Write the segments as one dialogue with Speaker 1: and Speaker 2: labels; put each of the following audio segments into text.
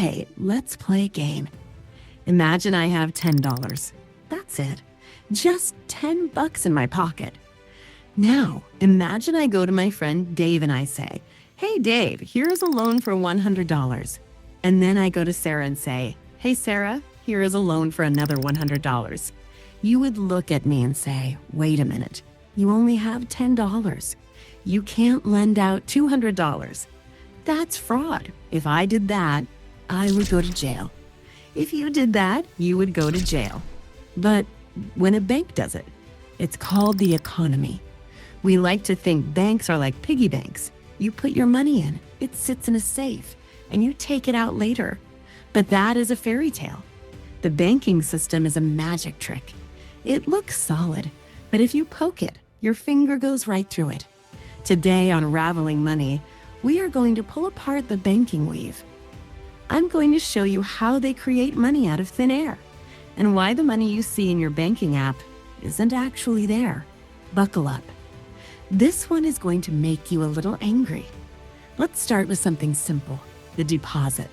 Speaker 1: Okay, let's play a game. Imagine I have $10. That's it. Just $10 in my pocket. Now, imagine I go to my friend Dave and I say, "Hey Dave, here's a loan for $100. And then I go to Sarah and say, "Hey Sarah, here is a loan for another $100. You would look at me and say, "Wait a minute, you only have $10. You can't lend out $200. That's fraud. If I did that, I would go to jail. If you did that, you would go to jail." But when a bank does it, it's called the economy. We like to think banks are like piggy banks. You put your money in, it sits in a safe, and you take it out later. But that is a fairy tale. The banking system is a magic trick. It looks solid, but if you poke it, your finger goes right through it. Today on Raveling Money, we are going to pull apart the banking weave. I'm going to show you how they create money out of thin air, and why the money you see in your banking app isn't actually there. Buckle up. This one is going to make you a little angry. Let's start with something simple, the deposit.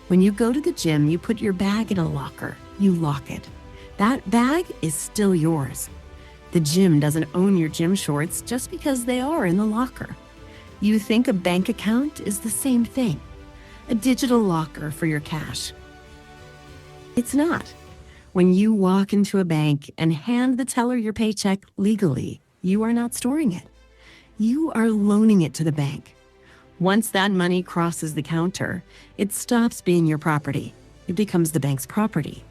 Speaker 1: When you go to the gym, you put your bag in a locker. You lock it. That bag is still yours. The gym doesn't own your gym shorts just because they are in the locker. You think a bank account is the same thing, a digital locker for your cash. It's not. When you walk into a bank and hand the teller your paycheck legally, you are not storing it. You are loaning it to the bank. Once that money crosses the counter, it stops being your property. It becomes the bank's property.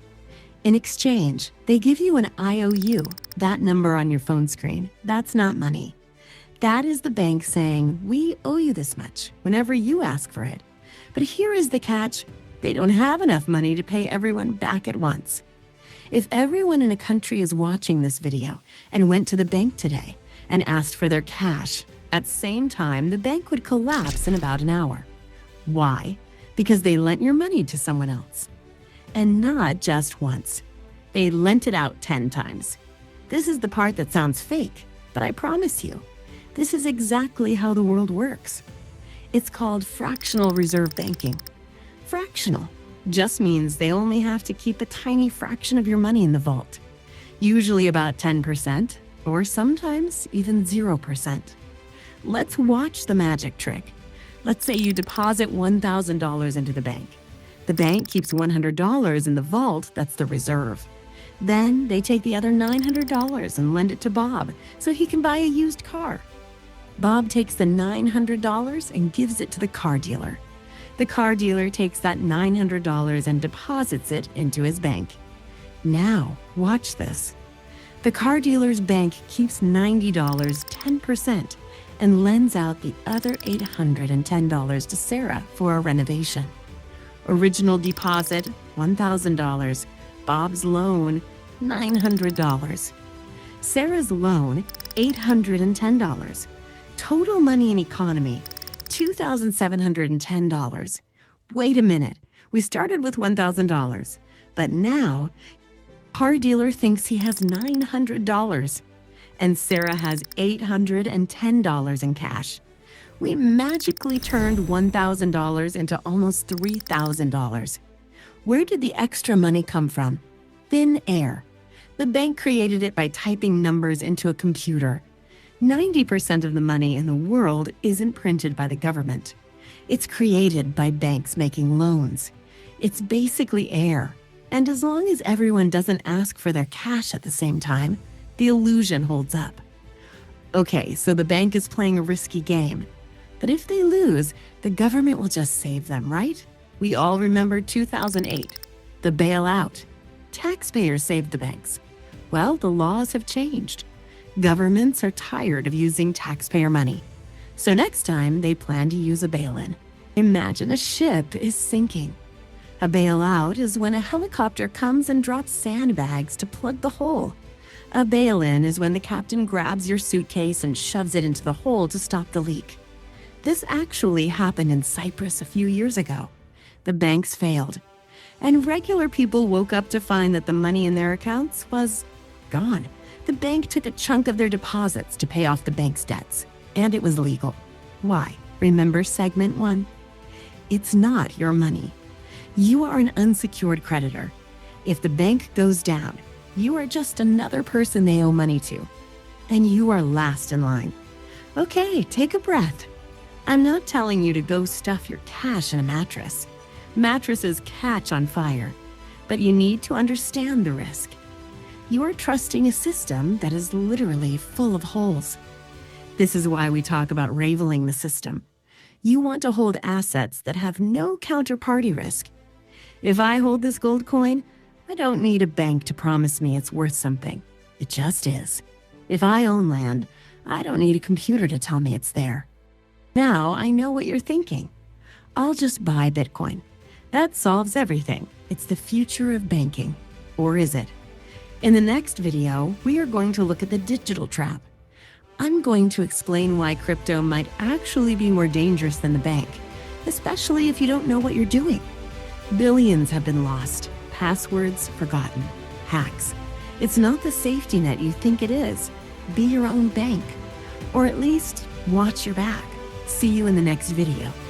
Speaker 1: In exchange, they give you an IOU, that number on your phone screen. That's not money. That is the bank saying, "We owe you this much," whenever you ask for it. But here is the catch. They don't have enough money to pay everyone back at once. If everyone in a country is watching this video and went to the bank today and asked for their cash, at the same time, the bank would collapse in about an hour. Why? Because they lent your money to someone else. And not just once. They lent it out 10 times. This is the part that sounds fake, but I promise you, this is exactly how the world works. It's called fractional reserve banking. Fractional just means they only have to keep a tiny fraction of your money in the vault, usually about 10%, or sometimes even 0%. Let's watch the magic trick. Let's say you deposit $1,000 into the bank. The bank keeps $100 in the vault, that's the reserve. Then they take the other $900 and lend it to Bob so he can buy a used car. Bob takes the $900 and gives it to the car dealer. The car dealer takes that $900 and deposits it into his bank. Now, watch this. The car dealer's bank keeps $90, 10%, and lends out the other $810 to Sarah for a renovation. Original deposit, $1,000. Bob's loan, $900. Sarah's loan, $810. Total money in economy, $2,710. Wait a minute, we started with $1,000, but now car dealer thinks he has $900 and Sarah has $810 in cash. We magically turned $1,000 into almost $3,000. Where did the extra money come from? Thin air. The bank created it by typing numbers into a computer. 90% of the money in the world isn't printed by the government. It's created by banks making loans. It's basically air. And as long as everyone doesn't ask for their cash at the same time, the illusion holds up. Okay, so the bank is playing a risky game. But if they lose, the government will just save them, right? We all remember 2008, the bailout. Taxpayers saved the banks. Well, the laws have changed. Governments are tired of using taxpayer money. So next time, they plan to use a bail-in. Imagine a ship is sinking. A bailout is when a helicopter comes and drops sandbags to plug the hole. A bail-in is when the captain grabs your suitcase and shoves it into the hole to stop the leak. This actually happened in Cyprus a few years ago. The banks failed, and regular people woke up to find that the money in their accounts was gone. The bank took a chunk of their deposits to pay off the bank's debts, and it was legal. Why? Remember segment 1? It's not your money. You are an unsecured creditor. If the bank goes down, you are just another person they owe money to, and you are last in line. Okay, take a breath. I'm not telling you to go stuff your cash in a mattress. Mattresses catch on fire, but you need to understand the risk. You are trusting a system that is literally full of holes. This is why we talk about raveling the system. You want to hold assets that have no counterparty risk. If I hold this gold coin, I don't need a bank to promise me it's worth something. It just is. If I own land, I don't need a computer to tell me it's there. Now I know what you're thinking. I'll just buy Bitcoin. That solves everything. It's the future of banking. Or is it? In the next video, we are going to look at the digital trap. I'm going to explain why crypto might actually be more dangerous than the bank, especially if you don't know what you're doing. Billions have been lost, passwords forgotten, hacks. It's not the safety net you think it is. Be your own bank, or at least watch your back. See you in the next video.